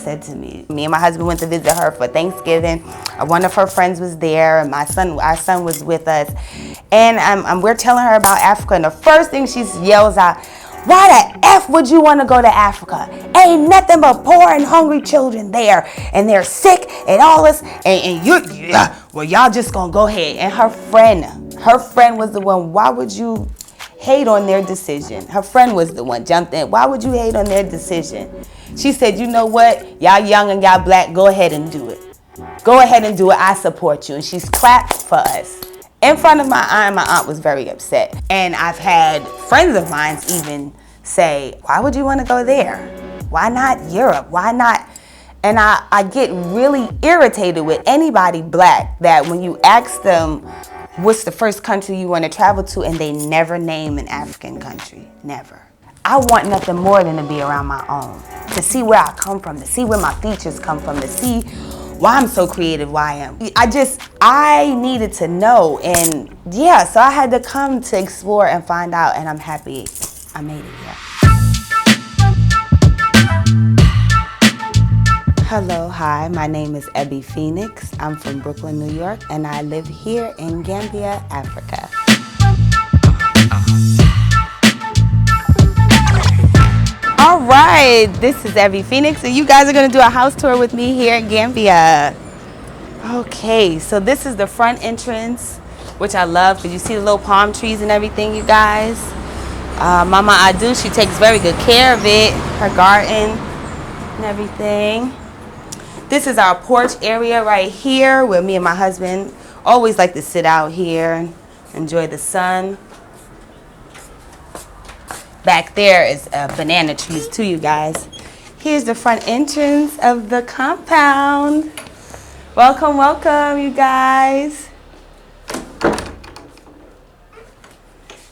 said to me. Me and my husband went to visit her for Thanksgiving. One of her friends was there, and our son was with us. And we're telling her about Africa, and the first thing she yells out, "Why the F would you want to go to Africa? Ain't nothing but poor and hungry children there, and they're sick and all this, and well, y'all just gonna go ahead." And her friend was the one, "Why would you hate on their decision?" Her friend was the one jumped in. "Why would you hate on their decision?" She said, "You know what? Y'all young and y'all black, go ahead and do it. Go ahead and do it. I support you." And she's clapped for us in front of my aunt. My aunt was very upset. And I've had friends of mine even say, "Why would you want to go there? Why not Europe? Why not?" And I get really irritated with anybody black that when you ask them, "What's the first country you want to travel to?" and they never name an African country. Never. I want nothing more than to be around my own, to see where I come from, to see where my features come from, to see why I'm so creative, why I am. I needed to know, and yeah, so I had to come to explore and find out, and I'm happy I made it here. Hello, hi, my name is Ebby Pheonix. I'm from Brooklyn, New York, and I live here in Gambia, Africa. All right, this is Ebby Pheonix, and you guys are gonna do a house tour with me here in Gambia. Okay, so this is the front entrance, which I love because you see the little palm trees and everything, you guys. Mama Adu, she takes very good care of it, her garden and everything. This is our porch area right here where me and my husband always like to sit out here and enjoy the sun. Back there is banana trees too, you guys. Here's the front entrance of the compound. Welcome, welcome, you guys.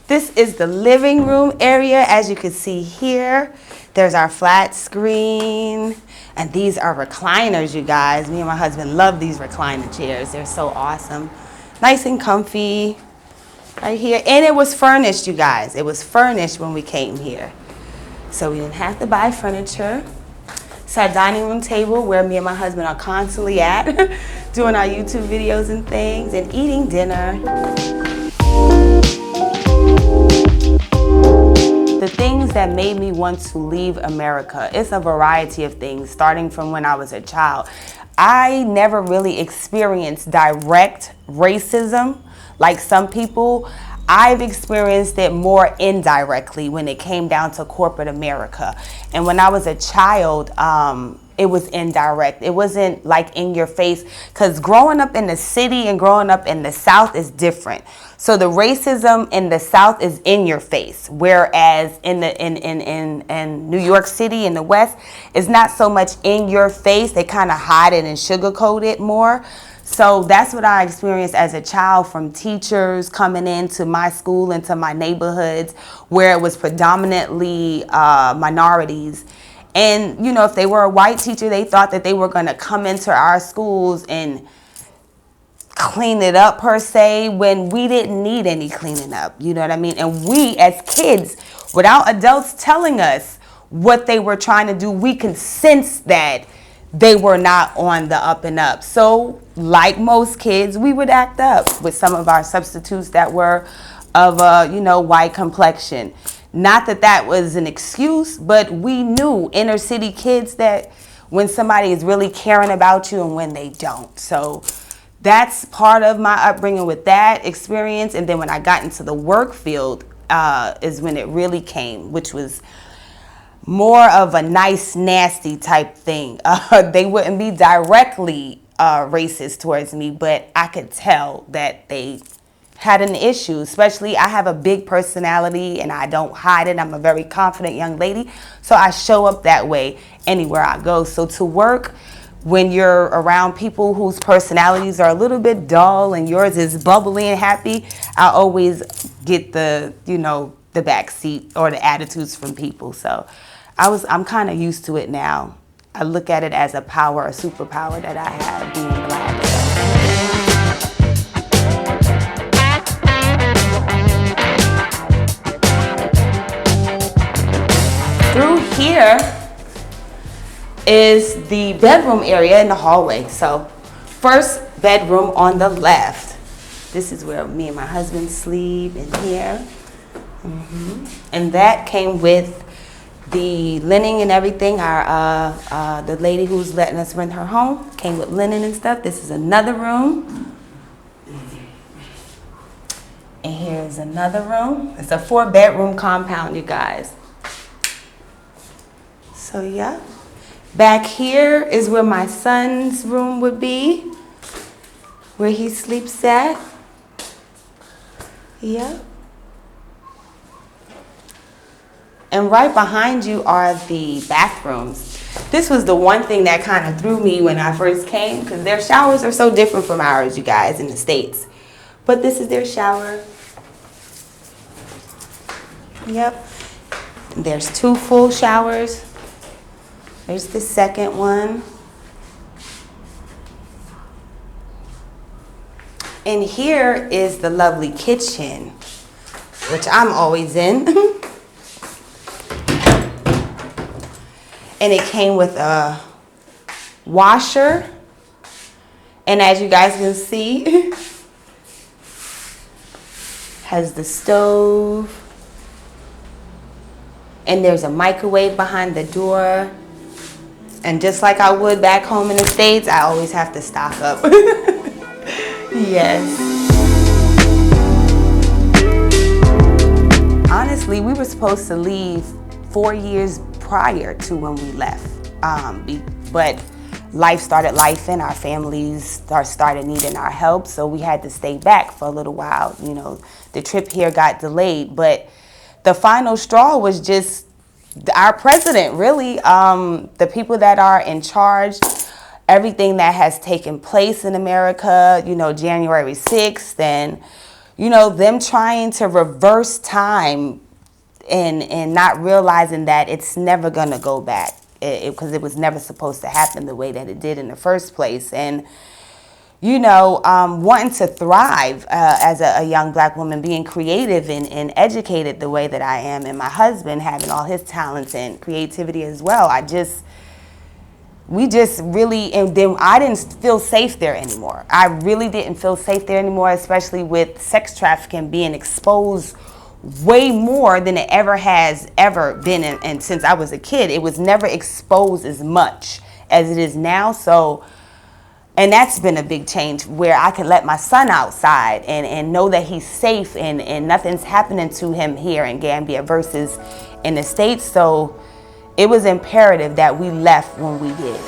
This is the living room area. As you can see here, there's our flat screen. And these are recliners, you guys. Me and my husband love these recliner chairs. They're so awesome. Nice and comfy right here. And it was furnished, you guys. It was furnished when we came here. So we didn't have to buy furniture. It's our dining room table where me and my husband are constantly at, doing our YouTube videos and things and eating dinner. The things that made me want to leave America, it's a variety of things, starting from when I was a child. I never really experienced direct racism like some people. I've experienced it more indirectly when it came down to corporate America. And when I was a child, it was indirect. It wasn't like in your face, because growing up in the city and growing up in the South is different. So the racism in the South is in your face, whereas in New York City in the West, it's not so much in your face. They kind of hide it and sugarcoat it more. So that's what I experienced as a child from teachers coming into my school, into my neighborhoods, where it was predominantly minorities. And, you know, if they were a white teacher, they thought that they were going to come into our schools and clean it up, per se, when we didn't need any cleaning up. You know what I mean? And we, as kids, without adults telling us what they were trying to do, we could sense that they were not on the up and up. So, like most kids, we would act up with some of our substitutes that were of a, you know, white complexion. Not that that was an excuse, but we knew, inner city kids, that when somebody is really caring about you and when they don't. So that's part of my upbringing with that experience. And then when I got into the work field is when it really came, which was more of a nice, nasty type thing. They wouldn't be directly racist towards me, but I could tell that they had an issue. Especially, I have a big personality and I don't hide it. I'm a very confident young lady, so I show up that way anywhere I go. So to work when you're around people whose personalities are a little bit dull and yours is bubbly and happy, I always get the, you know, the back seat or the attitudes from people. So I'm kind of used to it now. I look at it as a power, a superpower that I have, being black. Through here is the bedroom area in the hallway. So first bedroom on the left. This is where me and my husband sleep in here. And that came with the linen and everything. Our the lady who's letting us rent her home came with linen and stuff. This is another room. And here's another room. It's a 4-bedroom compound, you guys. So yeah. Back here is where my son's room would be, where he sleeps at. Yeah. And right behind you are the bathrooms. This was the one thing that kind of threw me when I first came, because their showers are so different from ours, you guys, in the States. But this is their shower. Yep. And there's 2 full showers. There's the second one. And here is the lovely kitchen, which I'm always in. And it came with a washer. And as you guys can see, has the stove. And there's a microwave behind the door. And just like I would back home in the States, I always have to stock up. Yes. Honestly, we were supposed to leave 4 years prior to when we left. But life started life and our families started needing our help. So we had to stay back for a little while. You know, the trip here got delayed. But the final straw was just our president, really. The people that are in charge, everything that has taken place in America, you know, January 6th, and, you know, them trying to reverse time and not realizing that it's never going to go back, because it was never supposed to happen the way that it did in the first place. And, you know, wanting to thrive as a young black woman, being creative and educated the way that I am, and my husband having all his talents and creativity as well. We just really, and then I didn't feel safe there anymore. I really didn't feel safe there anymore, especially with sex trafficking being exposed way more than it has ever been. And since I was a kid, it was never exposed as much as it is now. So, and that's been a big change, where I can let my son outside and know that he's safe and nothing's happening to him here in Gambia versus in the States. So it was imperative that we left when we did.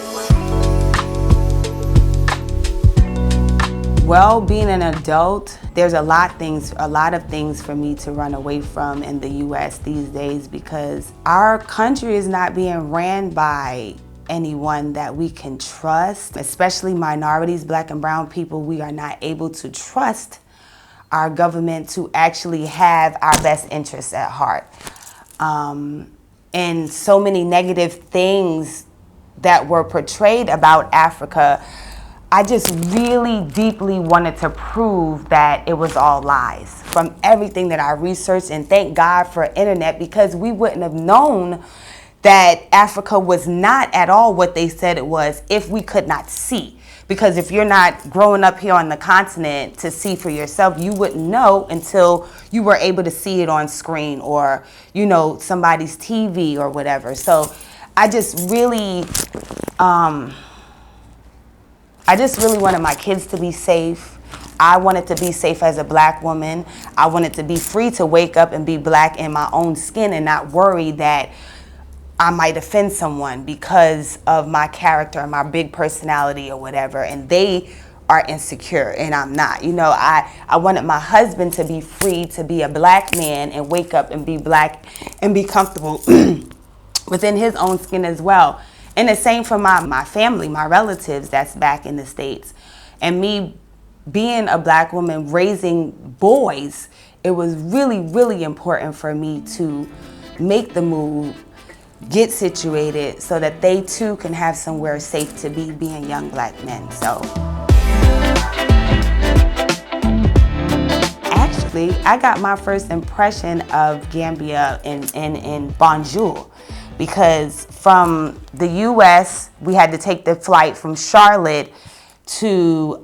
Well, being an adult, there's a lot of things for me to run away from in the US these days, because our country is not being ran by anyone that we can trust, especially minorities, black and brown people. We are not able to trust our government to actually have our best interests at heart. And so many negative things that were portrayed about Africa, I just really deeply wanted to prove that it was all lies from everything that I researched. And thank God for internet, because we wouldn't have known that Africa was not at all what they said it was if we could not see. Because if you're not growing up here on the continent to see for yourself, you wouldn't know until you were able to see it on screen or, you know, somebody's TV or whatever. So I just really wanted my kids to be safe. I wanted to be safe as a black woman. I wanted to be free to wake up and be black in my own skin and not worry that I might offend someone because of my character, my big personality or whatever, and they are insecure and I'm not. You know, I wanted my husband to be free to be a black man and wake up and be black and be comfortable within his own skin as well. And the same for my family, my relatives that's back in the States. And me being a black woman raising boys, it was really, really important for me to make the move, get situated so that they too can have somewhere safe to be being young black men. So actually, I got my first impression of Gambia in Banjul, because from the U.S., we had to take the flight from Charlotte to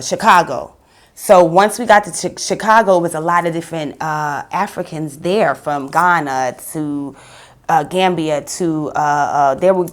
Chicago. So once we got to Chicago, it was a lot of different Africans there, from Ghana to Gambia to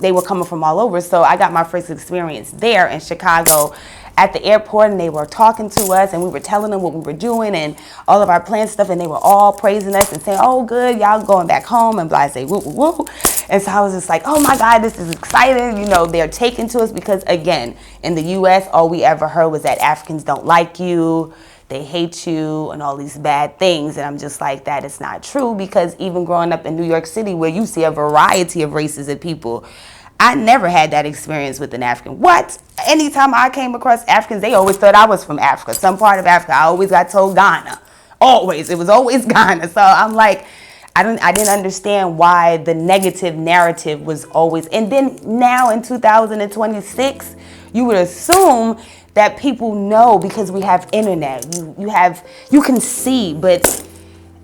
they were coming from all over. So I got my first experience there in Chicago at the airport, and they were talking to us, and we were telling them what we were doing and all of our planned stuff, and they were all praising us and saying, "Oh, good, y'all going back home," and blah, say woo woo woo. And so I was just like, "Oh my God, this is exciting!" You know, they're taking to us, because again, in the U.S., all we ever heard was that Africans don't like you, they hate you, and all these bad things. And I'm just like, that is not true, because even growing up in New York City, where you see a variety of races and people, I never had that experience with an African. What? Anytime I came across Africans, they always thought I was from Africa, some part of Africa. I always got told Ghana. Always. It was always Ghana. So I'm like, I didn't understand why the negative narrative was always. And then now in 2026, you would assume that people know, because we have internet. You can see, but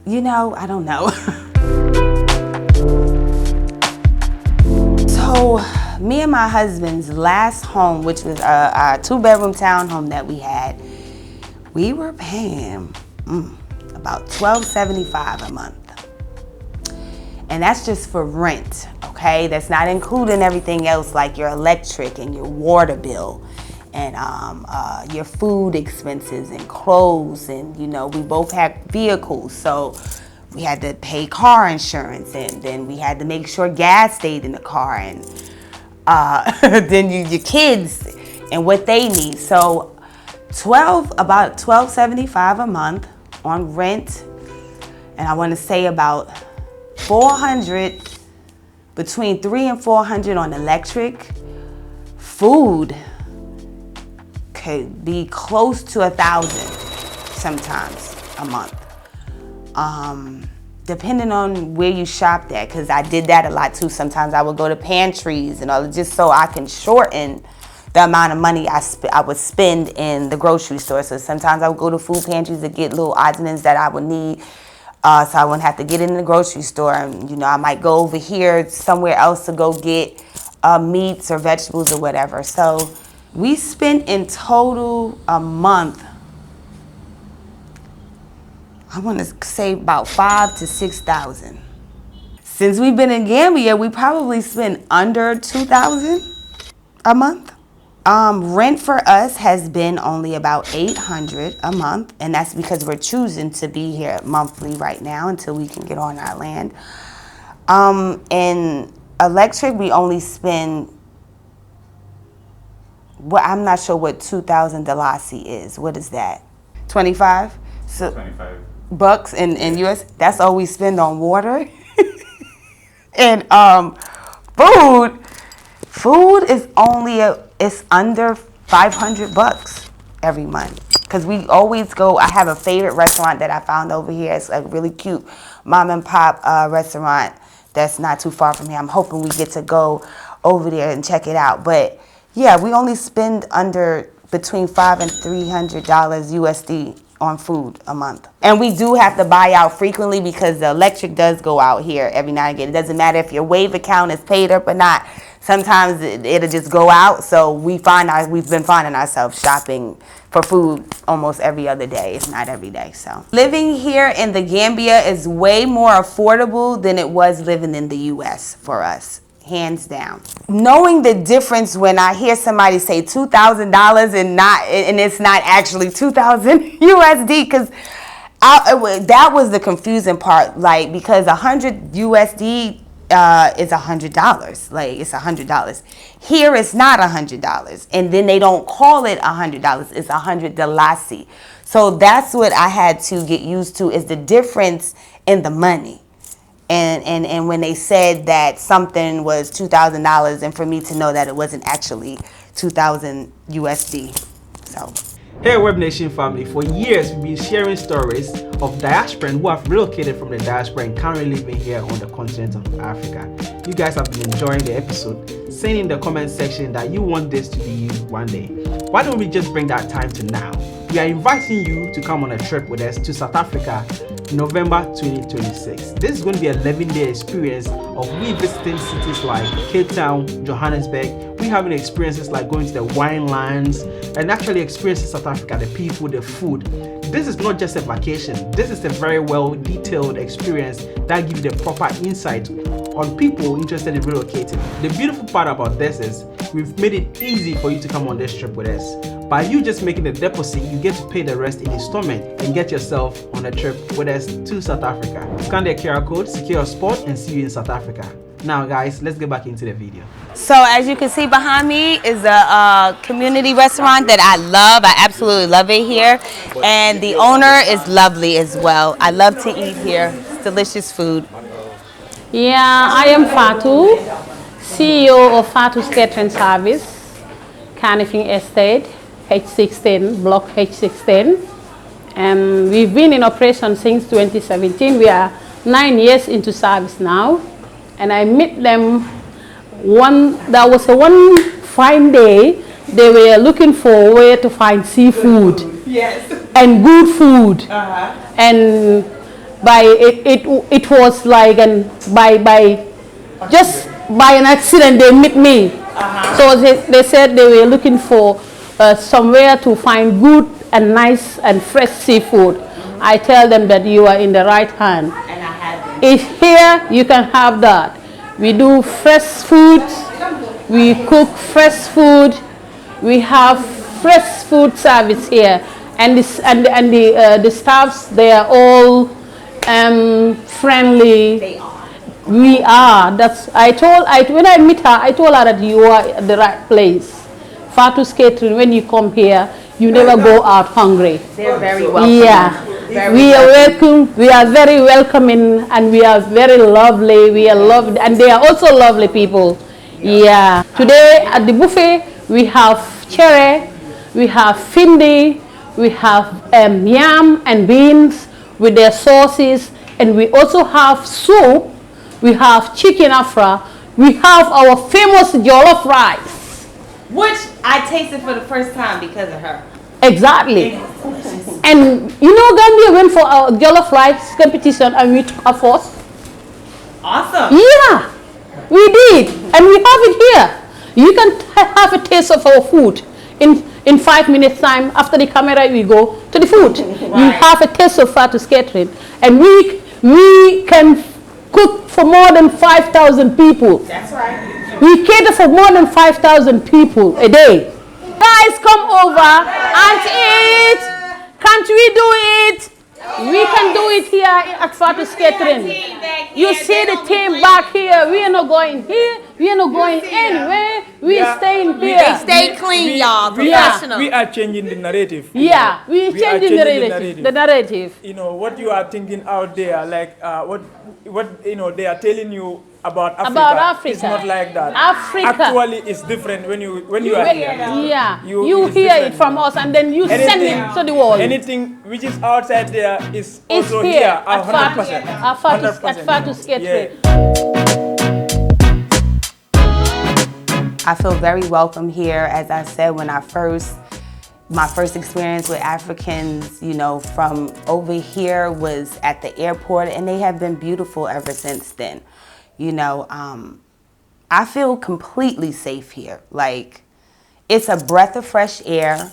you know, I don't know. So me and my husband's last home, which was a 2-bedroom townhome that we had, we were paying about $12.75 a month. And that's just for rent, okay? That's not including everything else, like your electric and your water bill and your food expenses and clothes. And, you know, we both had vehicles, so we had to pay car insurance, and then we had to make sure gas stayed in the car, and then your kids and what they need. So about $12.75 a month on rent, and I want to say about $400, between $300 and $400 on electric. Food could be close to $1,000 sometimes a month. Depending on where you shopped at, because I did that a lot too. Sometimes I would go to pantries and all, just so I can shorten the amount of money I would spend in the grocery store. So sometimes I would go to food pantries to get little odds and ends that I would need, so I wouldn't have to get in the grocery store. And, you know, I might go over here somewhere else to go get meats or vegetables or whatever. So we spent in total a month, I want to say about $5,000 to $6,000. Since we've been in Gambia, we probably spent under $2,000 a month. Rent for us has been only about $800 a month, and that's because we're choosing to be here monthly right now until we can get on our land. And electric, we only spend, well, I'm not sure what 2,000 Dalasi is. What is that? 25? So 25 bucks in US. That's all we spend on water. And food is only it's under $500 every month, because we always go. I have a favorite restaurant that I found over here. It's a really cute mom and pop restaurant that's not too far from here. I'm hoping we get to go over there and check it out. But yeah, we only spend under between $500 and $300 USD on food a month. And we do have to buy out frequently, because the electric does go out here every now and again. It doesn't matter if your Wave account is paid up or not. Sometimes it'll just go out. So we've been finding ourselves shopping for food almost every other day, if not every day. So living here in the Gambia is way more affordable than it was living in the US for us. Hands down. Knowing the difference when I hear somebody say $2,000 and it's not actually 2,000 USD, because that was the confusing part. Like, because 100 USD is $100. Like, it's $100. Here it's not $100, and then they don't call it $100. It's 100 Dalasi. So that's what I had to get used to, is the difference in the money. And when they said that something was $2,000, and for me to know that it wasn't actually 2,000 USD. So. Hey Web Nation family, for years we've been sharing stories of diasporans who have relocated from the diaspora and currently living here on the continent of Africa. You guys have been enjoying the episode, saying in the comment section that you want this to be you one day. Why don't we just bring that time to now? We are inviting you to come on a trip with us to South Africa November 2026. This is going to be an 11-day experience of we visiting cities like Cape Town, Johannesburg. We having experiences like going to the wine lands and actually experiencing South Africa, the people, the food. This is not just a vacation. This is a very well detailed experience that gives you the proper insight on people interested in relocating. The beautiful part about this is we've made it easy for you to come on this trip with us. By you just making the deposit, you get to pay the rest in installment and get yourself on a trip with us to South Africa. Scan the QR code, secure a spot, and see you in South Africa. Now guys, let's get back into the video. So as you can see behind me is a community restaurant that I love. I absolutely love it here. And the owner is lovely as well. I love to eat here. It's delicious food. Yeah, I am Fatu, CEO of Fatu's Catering Service, Carnifing Estate, H16, Block H16. We've been in operation since 2017. We are 9 years into service now. And I met them there was a one fine day, they were looking for where to find seafood. Yes. And good food. And it was like just by an accident they met me. So they said they were looking for somewhere to find good and nice and fresh seafood. I tell them that you are in the right hand. And I have If here you can have that. We do fresh food. We cook fresh food. We have fresh food service here, and the staffs, they are all friendly. They are. We are. When I meet her, I told her that you are at the right place. Fatu's Catering, when you come here, you never go out hungry. They're very welcome. Yeah. We are welcome. We are very welcoming, and we are very lovely. We are loved, and they are also lovely people. Yeah. Today at the buffet, we have cherry, we have findi, we have yam and beans with their sauces, and we also have soup. We have chicken afra. We have our famous jollof rice, which I tasted for the first time because of her. Exactly. And you know, Gambia went for our jollof rice competition and we took a fourth. Awesome. Yeah, we did. And we have it here. You can have a taste of our food. In 5 minutes time, after the camera, we go to the food. Right. You have a taste of Fatu's Catering. And we can cook for more than 5,000 people. That's right. We cater for more than 5,000 people a day. Guys, come over and eat. Can't we do it? We can do it here at Fatu's Catering. You see the team back here. We are not going here. We are not going anywhere. We are staying here. They stay clean, y'all. Professional. We are changing the narrative. Yeah, we are changing the narrative. You know what you are thinking out there, like what you know they are telling you about Africa. About Africa. It's not like that. Africa. Actually, it's different when you are here. Yeah, you hear it from us and then you send it to the world. Anything which is outside there is It's also here here. at 100%. At Fatu's Catering. I feel very welcome here. As I said, when my first experience with Africans, you know, from over here was at the airport, and they have been beautiful ever since then. You know, I feel completely safe here. Like, it's a breath of fresh air.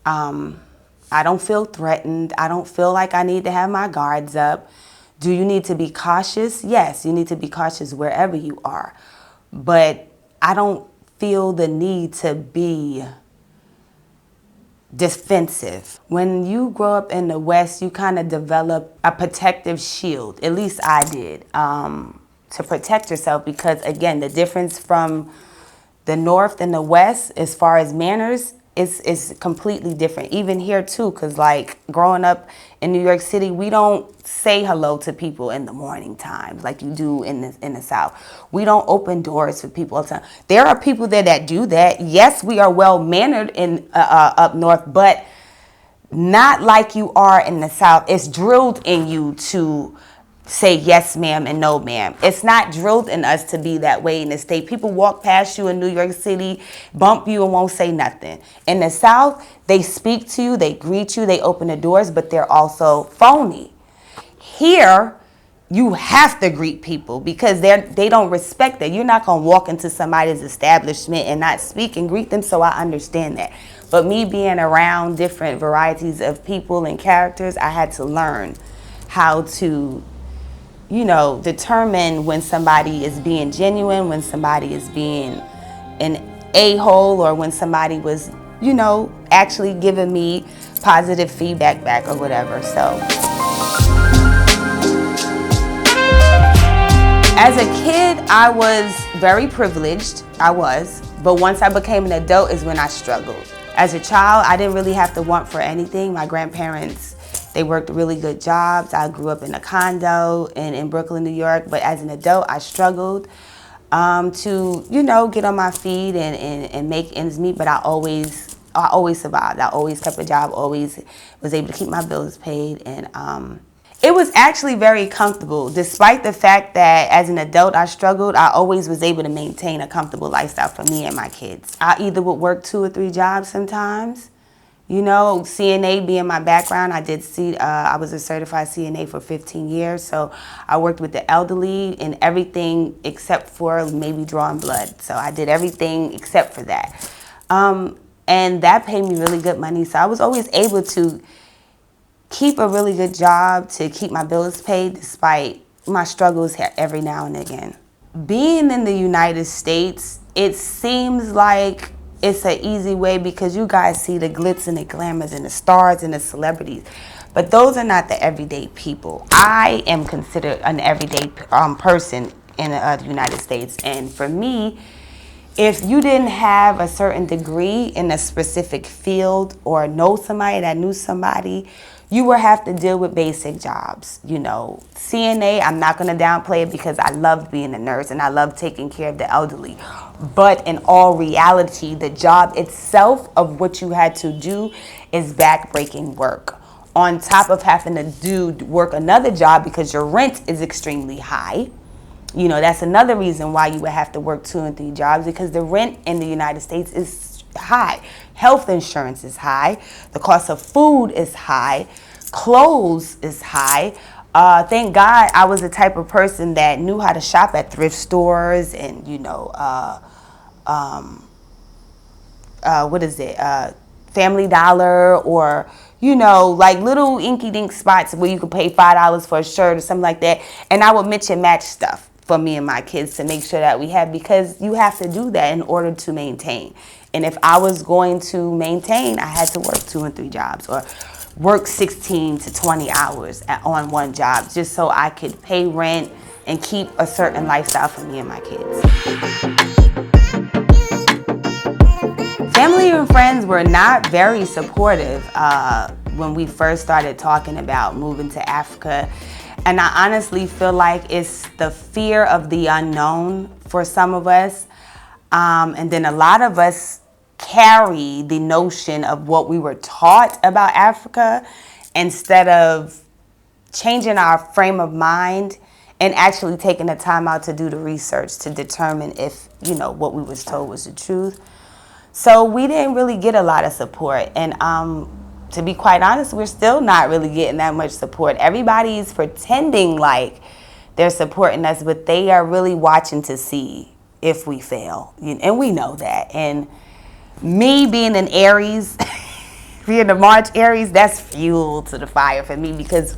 I don't feel threatened. I don't feel like I need to have my guards up. Do you need to be cautious? Yes, you need to be cautious wherever you are. But I don't feel the need to be defensive. When you grow up in the West, you kind of develop a protective shield. At least I did, to protect yourself, because again, the difference from the North and the West as far as manners is completely different. Even here too, because like growing up in New York City, we don't say hello to people in the morning times like you do in the South. We don't open doors for people all the time. There are people there that do that. Yes, we are well mannered in up north, but not like you are in the South. It's drilled in you to say yes ma'am and no ma'am. It's not drilled in us to be that way in the state. People walk past you in New York City, bump you and won't say nothing. In the South, they speak to you, they greet you, they open the doors, but they're also phony. Here, you have to greet people because they don't respect that. You're not going to walk into somebody's establishment and not speak and greet them, so I understand that. But me being around different varieties of people and characters, I had to learn how to, determine when somebody is being genuine, when somebody is being an a-hole, or when somebody was, actually giving me positive feedback back or whatever. So as a kid, I was very privileged. I was. But once I became an adult is when I struggled. As a child, I didn't really have to want for anything. My grandparents, they worked really good jobs. I grew up in a condo in Brooklyn, New York. But as an adult, I struggled to, get on my feet and make ends meet. But I always survived. I always kept a job, always was able to keep my bills paid. And it was actually very comfortable. Despite the fact that as an adult I struggled, I always was able to maintain a comfortable lifestyle for me and my kids. I either would work 2 or 3 jobs sometimes. CNA being my background, I was a certified CNA for 15 years. So I worked with the elderly in everything except for maybe drawing blood. So I did everything except for that. And that paid me really good money. So I was always able to keep a really good job to keep my bills paid despite my struggles every now and again. Being in the United States, it seems like it's an easy way because you guys see the glitz and the glamours and the stars and the celebrities. But those are not the everyday people. I am considered an everyday person in the United States. And for me, if you didn't have a certain degree in a specific field or know somebody that knew somebody, you will have to deal with basic jobs. CNA, I'm not going to downplay it because I loved being a nurse and I loved taking care of the elderly. But in all reality, the job itself of what you had to do is backbreaking work. On top of having to work another job because your rent is extremely high. That's another reason why you would have to work 2 and 3 jobs, because the rent in the United States is high. Health insurance is high. The cost of food is high. Clothes is high. Thank God I was the type of person that knew how to shop at thrift stores and, Family Dollar, or, like little inky-dink spots where you could pay $5 for a shirt or something like that. And I would mix and match stuff for me and my kids to make sure that we have, because you have to do that in order to maintain. And if I was going to maintain, I had to work 2 and 3 jobs or work 16 to 20 hours on one job just so I could pay rent and keep a certain lifestyle for me and my kids. Family and friends were not very supportive when we first started talking about moving to Africa. And I honestly feel like it's the fear of the unknown for some of us. And then a lot of us carry the notion of what we were taught about Africa instead of changing our frame of mind and actually taking the time out to do the research to determine if, what we was told was the truth. So we didn't really get a lot of support. And to be quite honest, we're still not really getting that much support. Everybody's pretending like they're supporting us, but they are really watching to see if we fail. And we know that. And me being an Aries, being the March Aries, that's fuel to the fire for me because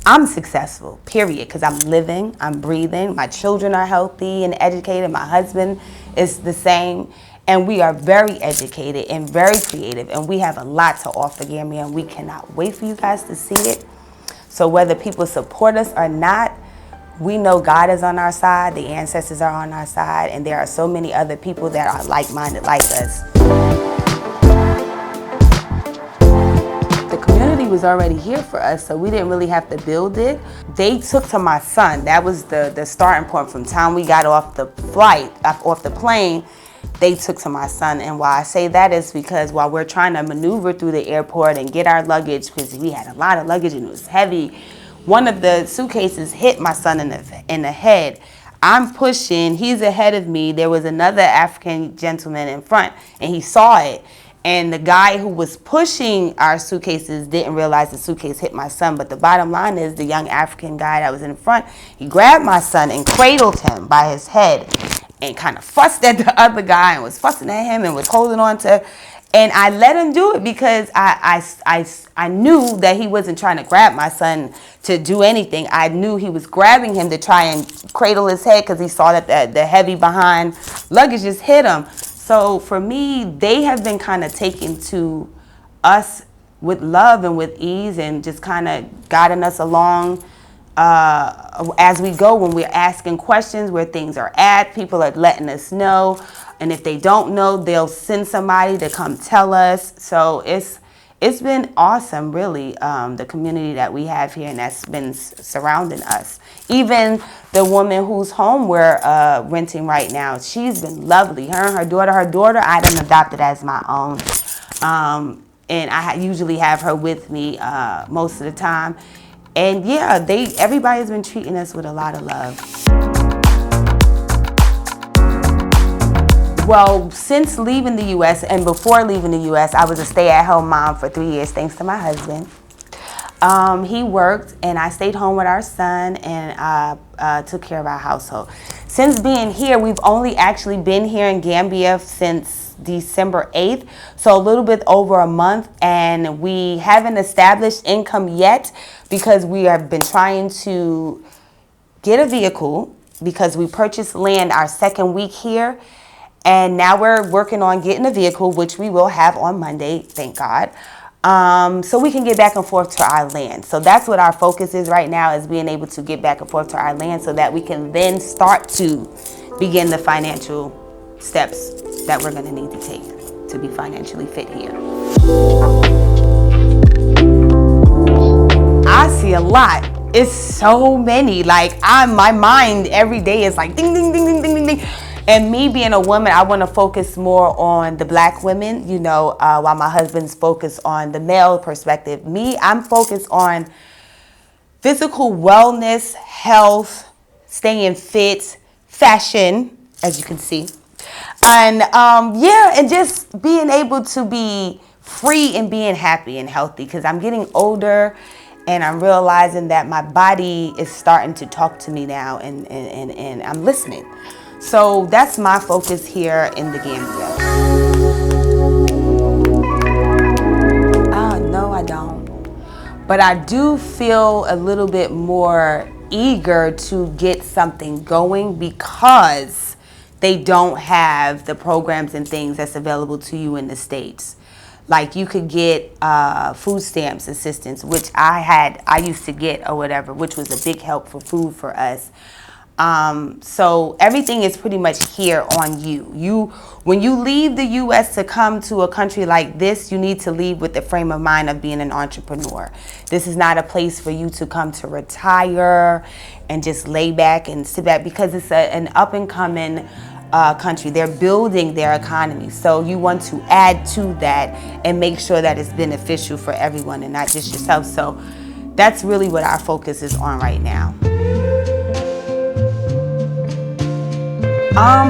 I'm successful, period. Because I'm living, I'm breathing, my children are healthy and educated, my husband is the same. And we are very educated and very creative, and we have a lot to offer Gambia, and we cannot wait for you guys to see it. So whether people support us or not, we know God is on our side, the ancestors are on our side, and there are so many other people that are like-minded like us. The community was already here for us, so we didn't really have to build it. They took to my son. That was the starting point. From the time we got off the plane, they took to my son. And why I say that is because while we're trying to maneuver through the airport and get our luggage, because we had a lot of luggage and it was heavy, one of the suitcases hit my son in the head. I'm pushing, he's ahead of me. There was another African gentleman in front and he saw it. And the guy who was pushing our suitcases didn't realize the suitcase hit my son. But the bottom line is the young African guy that was in front, he grabbed my son and cradled him by his head and kind of fussed at the other guy and was fussing at him and was holding on to. And I let him do it because I knew that he wasn't trying to grab my son to do anything. I knew he was grabbing him to try and cradle his head because he saw that the heavy behind luggage just hit him. So for me, they have been kind of taken to us with love and with ease and just kind of guiding us along as we go when we're asking questions where things are at. People are letting us know. And if they don't know, they'll send somebody to come tell us. So it's been awesome, really, the community that we have here and that's been surrounding us. Even the woman whose home we're renting right now, she's been lovely. Her and her daughter, I done adopted as my own. And I usually have her with me most of the time. And yeah, everybody's been treating us with a lot of love. Well, since leaving the U.S. and before leaving the U.S., I was a stay-at-home mom for 3 years, thanks to my husband. He worked, and I stayed home with our son and took care of our household. Since being here, we've only actually been here in Gambia since December 8th, so a little bit over a month, and we haven't established income yet because we have been trying to get a vehicle because we purchased land our second week here. And now we're working on getting a vehicle, which we will have on Monday, thank God, so we can get back and forth to our land. So that's what our focus is right now, is being able to get back and forth to our land so that we can then start to begin the financial steps that we're going to need to take to be financially fit here. I see a lot. It's so many. Like, my mind every day is like ding, ding, ding, ding, ding, ding, ding. And me being a woman, I want to focus more on the black women, while my husband's focused on the male perspective. I'm focused on physical wellness, health, staying fit, fashion, as you can see. And and just being able to be free and being happy and healthy, because I'm getting older and I'm realizing that my body is starting to talk to me now and I'm listening. So that's my focus here in the Gambia. No, I don't. But I do feel a little bit more eager to get something going because they don't have the programs and things that's available to you in the States. Like you could get food stamps assistance, which I used to get or whatever, which was a big help for food for us. So everything is pretty much here on you. When you leave the U.S. to come to a country like this, you need to leave with the frame of mind of being an entrepreneur. This is not a place for you to come to retire and just lay back and sit back, because it's an up and coming country. They're building their economy. So you want to add to that and make sure that it's beneficial for everyone and not just yourself. So that's really what our focus is on right now.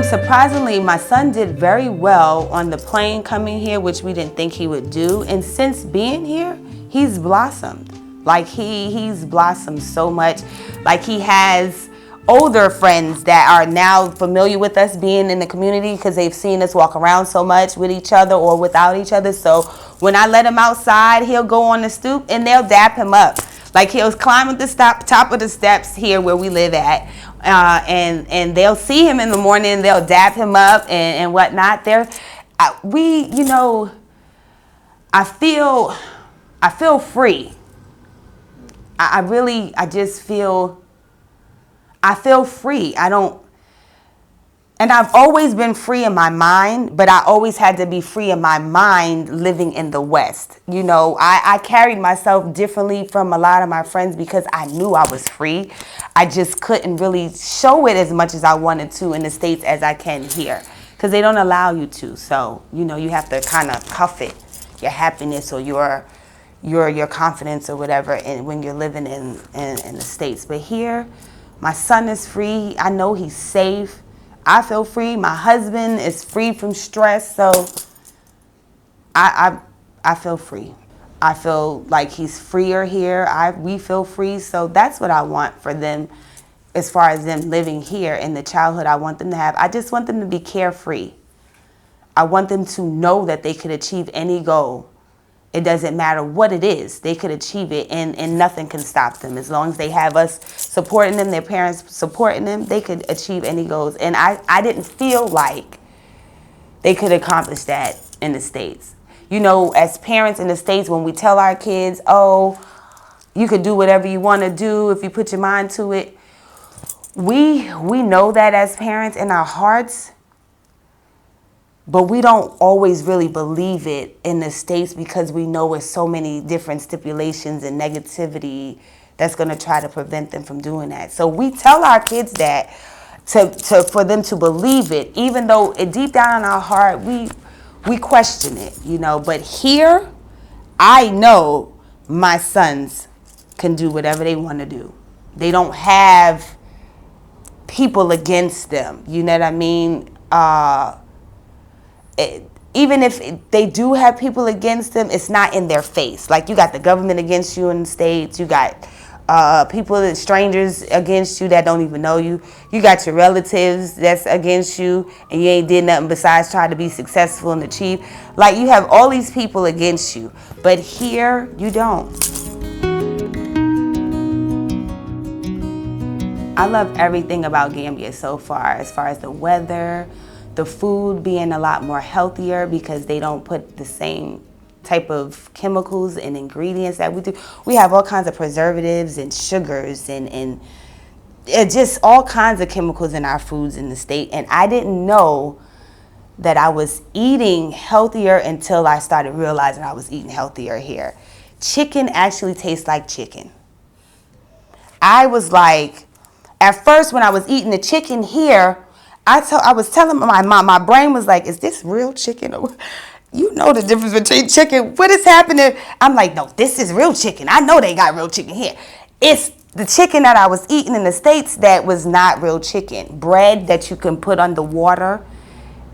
Surprisingly, my son did very well on the plane coming here, which we didn't think he would do. And since being here, he's blossomed. Like he's blossomed so much. Like he has older friends that are now familiar with us being in the community because they've seen us walk around so much with each other or without each other. So when I let him outside, he'll go on the stoop and they'll dap him up. Like he'll climb at the top of the steps here where we live at. And they'll see him in the morning and they'll dap him up and whatnot. I feel free. I feel free. And I've always been free in my mind, but I always had to be free in my mind living in the West. I carried myself differently from a lot of my friends because I knew I was free. I just couldn't really show it as much as I wanted to in the States as I can here because they don't allow you to. So, you have to kind of cuff it, your happiness or your confidence or whatever when you're living in the States. But here, my son is free. I know he's safe. I feel free. My husband is free from stress. So I feel free. I feel like he's freer here. We feel free. So that's what I want for them as far as them living here in the childhood I want them to have. I just want them to be carefree. I want them to know that they could achieve any goal. It doesn't matter what it is. They could achieve it and nothing can stop them. As long as they have us supporting them, their parents supporting them, they could achieve any goals. And I didn't feel like they could accomplish that in the States. You know, as parents in the States, when we tell our kids, oh, you could do whatever you want to do if you put your mind to it, we know that as parents in our hearts, but we don't always really believe it in the States because we know it's so many different stipulations and negativity that's going to try to prevent them from doing that. So we tell our kids that for them to believe it, even though deep down in our heart, we question it, you know. But here, I know my sons can do whatever they want to do. They don't have people against them, you know what I mean? Even if they do have people against them, it's not in their face. Like, you got the government against you in the States. You got people, strangers against you that don't even know you. You got your relatives that's against you, and you ain't did nothing besides try to be successful and achieve. Like, you have all these people against you. But here, you don't. I love everything about Gambia so far, as the weather, the food being a lot more healthier because they don't put the same type of chemicals and ingredients that we do. We have all kinds of preservatives and sugars and just all kinds of chemicals in our foods in the state. And I didn't know that I was eating healthier until I started realizing I was eating healthier here. Chicken actually tastes like chicken. I was like, at first when I was eating the chicken here, I was telling my mom, my brain was like, is this real chicken? You know the difference between chicken. What is happening? I'm like, no, this is real chicken. I know they got real chicken here. It's the chicken that I was eating in the States that was not real chicken. Bread that you can put under water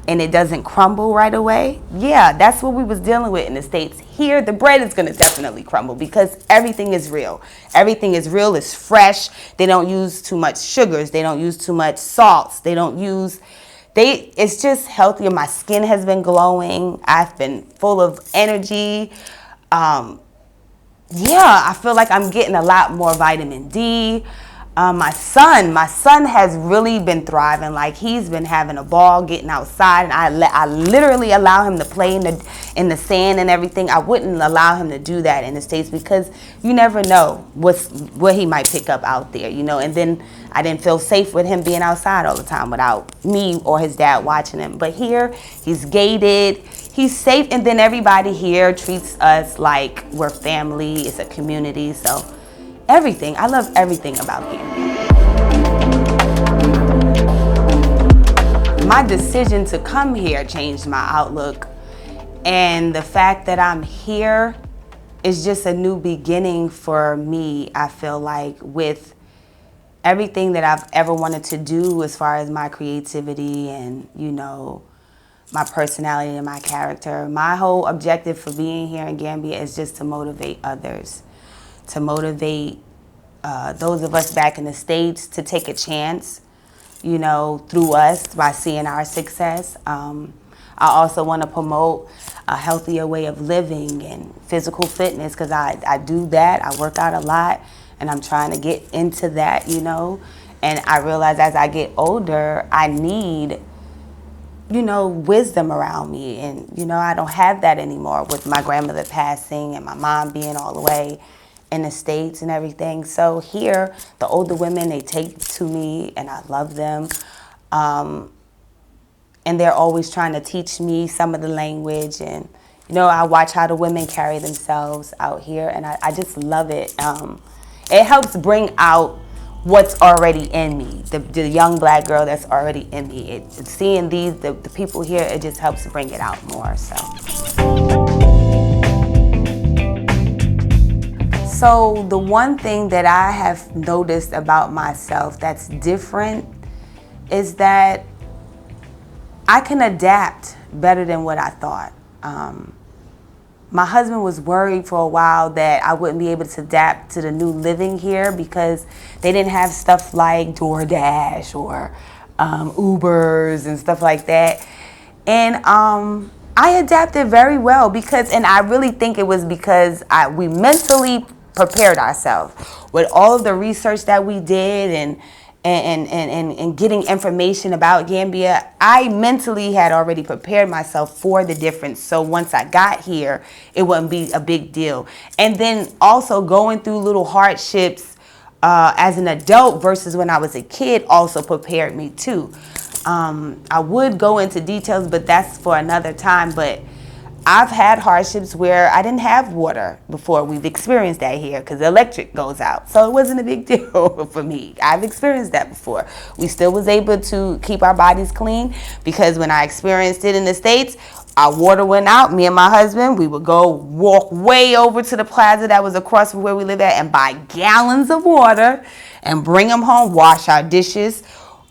and it doesn't crumble right away. Yeah, that's what we was dealing with in the States. Here, the bread is going to definitely crumble because everything is real. Everything is real, it's fresh. They don't use too much sugars. They don't use too much salts. It's just healthier. My skin has been glowing. I've been full of energy. Yeah, I feel like I'm getting a lot more vitamin D. My son has really been thriving. Like, he's been having a ball getting outside, and I literally allow him to play in the sand and everything. I wouldn't allow him to do that in the States because you never know what he might pick up out there, you know. And then I didn't feel safe with him being outside all the time without me or his dad watching him. But here, he's gated, he's safe, and then everybody here treats us like we're family. It's a community, so. Everything. I love everything about Gambia. My decision to come here changed my outlook, and the fact that I'm here is just a new beginning for me. I feel like with everything that I've ever wanted to do as far as my creativity and, you know, my personality and my character, my whole objective for being here in Gambia is just to motivate others. To motivate those of us back in the States to take a chance, you know, through us by seeing our success. I also want to promote a healthier way of living and physical fitness because I do that. I work out a lot and I'm trying to get into that, you know. And I realize as I get older, I need, you know, wisdom around me. And, you know, I don't have that anymore with my grandmother passing and my mom being all the way in the States and everything. So here, the older women, they take to me and I love them. And they're always trying to teach me some of the language. And, you know, I watch how the women carry themselves out here and I just love it. It helps bring out what's already in me, the young black girl that's already in me. Seeing the people here, it just helps bring it out more, so. So the one thing that I have noticed about myself that's different is that I can adapt better than what I thought. My husband was worried for a while that I wouldn't be able to adapt to the new living here because they didn't have stuff like DoorDash or Ubers and stuff like that. And I adapted very well because, and I really think it was because we mentally prepared ourselves with all of the research that we did and getting information about Gambia. I mentally had already prepared myself for the difference. So once I got here, it wouldn't be a big deal. And then also going through little hardships as an adult versus when I was a kid also prepared me too. I would go into details, but that's for another time. But I've had hardships where I didn't have water before. We've experienced that here because the electric goes out. So it wasn't a big deal for me. I've experienced that before. We still was able to keep our bodies clean because when I experienced it in the States, our water went out. Me and my husband, we would go walk way over to the plaza that was across from where we live at and buy gallons of water and bring them home, wash our dishes,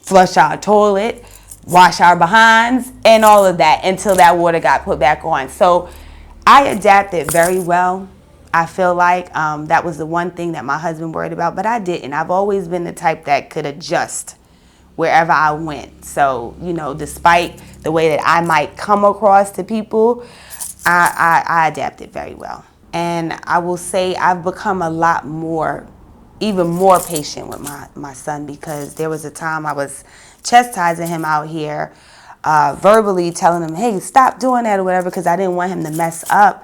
flush our toilet, wash our behinds, and all of that until that water got put back on. So I adapted very well. I feel like that was the one thing that my husband worried about, but I didn't. I've always been the type that could adjust wherever I went. So, you know, despite the way that I might come across to people, I adapted very well. And I will say I've become a lot more, even more patient with my son because there was a time I was chastising him out here, verbally telling him, hey, stop doing that or whatever, because I didn't want him to mess up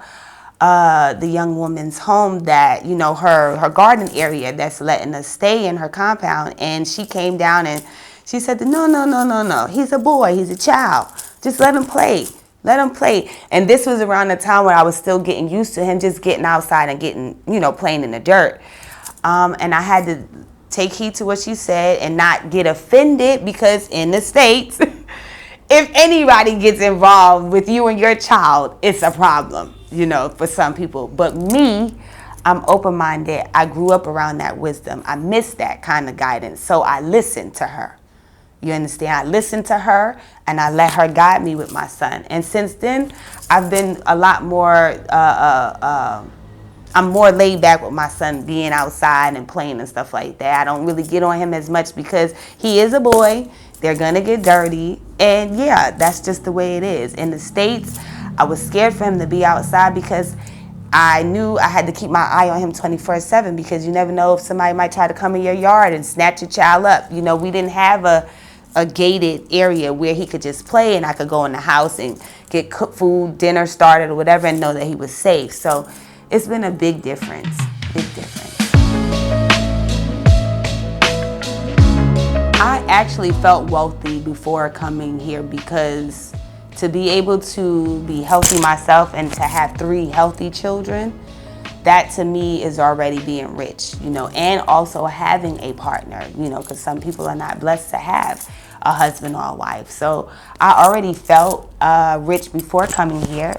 the young woman's home that, you know, her garden area that's letting us stay in her compound. And she came down and she said, no, he's a boy, he's a child. Just let him play. Let him play. And this was around the time where I was still getting used to him just getting outside and getting, you know, playing in the dirt. And I had to take heed to what she said and not get offended because in the States, if anybody gets involved with you and your child, it's a problem, you know, for some people. But me, I'm open-minded. I grew up around that wisdom. I missed that kind of guidance. So I listened to her. You understand? I listened to her and I let her guide me with my son. And since then, I've been a lot more, I'm more laid back with my son being outside and playing and stuff like that. I don't really get on him as much because he is a boy. They're going to get dirty. And yeah, that's just the way it is. In the States, I was scared for him to be outside because I knew I had to keep my eye on him 24/7 because you never know if somebody might try to come in your yard and snatch your child up. You know, we didn't have a gated area where he could just play and I could go in the house and get cooked food, dinner started or whatever and know that he was safe. So it's been a big difference, I actually felt wealthy before coming here because to be able to be healthy myself and to have 3 healthy children, that to me is already being rich, you know, and also having a partner, you know, because some people are not blessed to have a husband or a wife. So I already felt rich before coming here.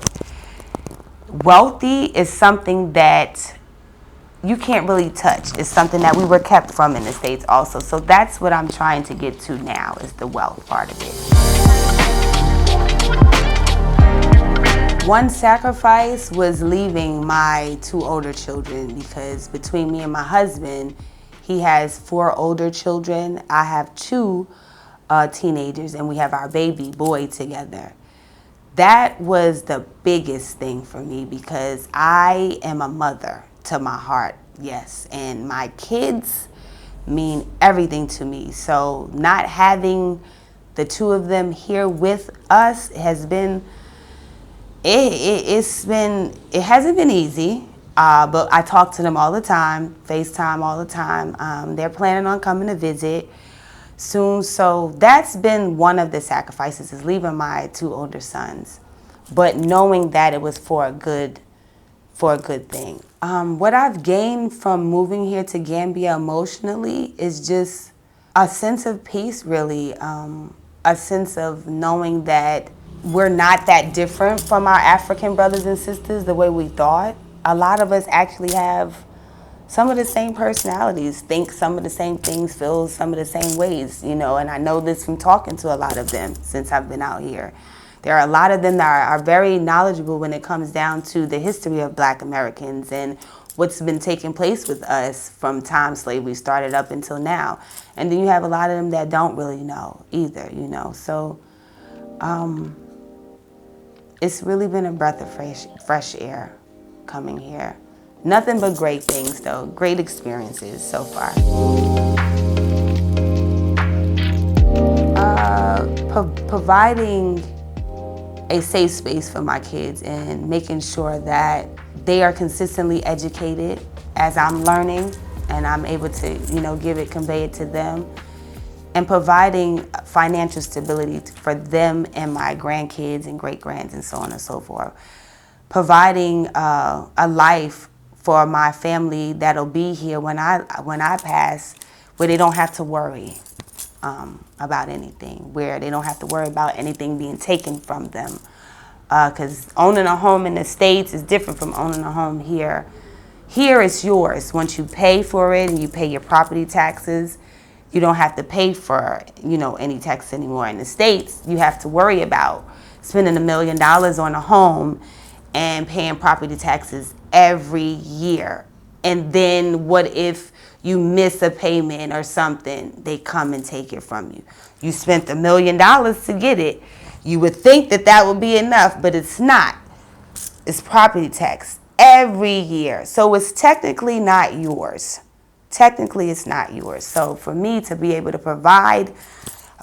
Wealthy is something that you can't really touch. It's something that we were kept from in the States also. So that's what I'm trying to get to now, is the wealth part of it. One sacrifice was leaving my 2 older children because between me and my husband, he has 4 older children. I have 2 teenagers and we have our baby boy together. That was the biggest thing for me because I am a mother to my heart, yes. And my kids mean everything to me. So not having the 2 of them here with us has been, it hasn't been easy, but I talk to them all the time, FaceTime all the time. They're planning on coming to visit soon. So that's been one of the sacrifices, is leaving my 2 older sons, but knowing that it was for a good thing. What I've gained from moving here to Gambia emotionally is just a sense of peace, really. A sense of knowing that we're not that different from our African brothers and sisters the way we thought. A lot of us actually have some of the same personalities, think some of the same things, feel some of the same ways, you know, and I know this from talking to a lot of them since I've been out here. There are a lot of them that are very knowledgeable when it comes down to the history of Black Americans and what's been taking place with us from time slavery started up until now. And then you have a lot of them that don't really know either, you know. So it's really been a breath of fresh air coming here. Nothing but great things though, great experiences so far. Providing a safe space for my kids and making sure that they are consistently educated as I'm learning and I'm able to, you know, convey it to them, and providing financial stability for them and my grandkids and great-grands and so on and so forth. Providing a life for my family that'll be here when I pass, where they don't have to worry about anything, where they don't have to worry about anything being taken from them. Because owning a home in the States is different from owning a home here. Here it's yours. Once you pay for it and you pay your property taxes, you don't have to pay for, you know, any tax anymore. In the States, you have to worry about spending $1 million on a home and paying property taxes every year. And then what if you miss a payment or something, they come and take it from you. You spent $1 million to get it. You would think that that would be enough, but it's not. It's property tax every year. So it's technically not yours. Technically, it's not yours. So for me to be able to provide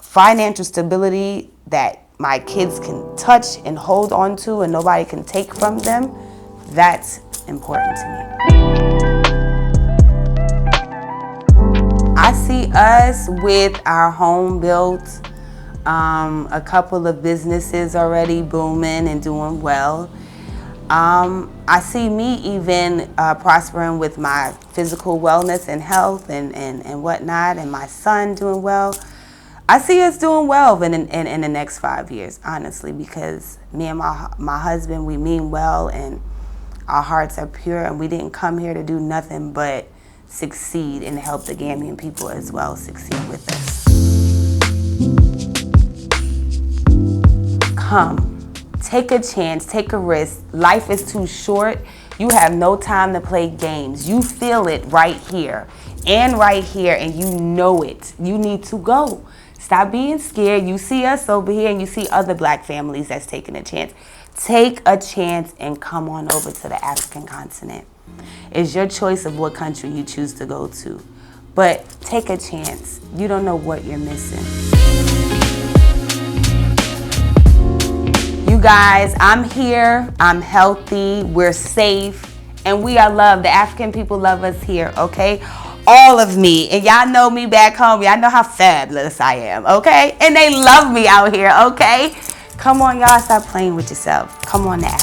financial stability that my kids can touch and hold on to and nobody can take from them, that's important to me. I see us with our home built, a couple of businesses already booming and doing well. I see me even prospering with my physical wellness and health and whatnot, and my son doing well. I see us doing well in the next 5 years, honestly, because me and my husband, we mean well and our hearts are pure, and we didn't come here to do nothing but succeed and help the Gambian people as well succeed with us. Come, take a chance, take a risk. Life is too short. You have no time to play games. You feel it right here, and you know it. You need to go. Stop being scared. You see us over here and you see other Black families that's taking a chance. Take a chance and come on over to the African continent. It's your choice of what country you choose to go to. But take a chance. You don't know what you're missing. You guys, I'm here. I'm healthy. We're safe. And we are loved. The African people love us here, okay? All of me. And y'all know me back home. Y'all know how fabulous I am, okay? And they love me out here, okay? Come on, y'all. Stop playing with yourself. Come on now.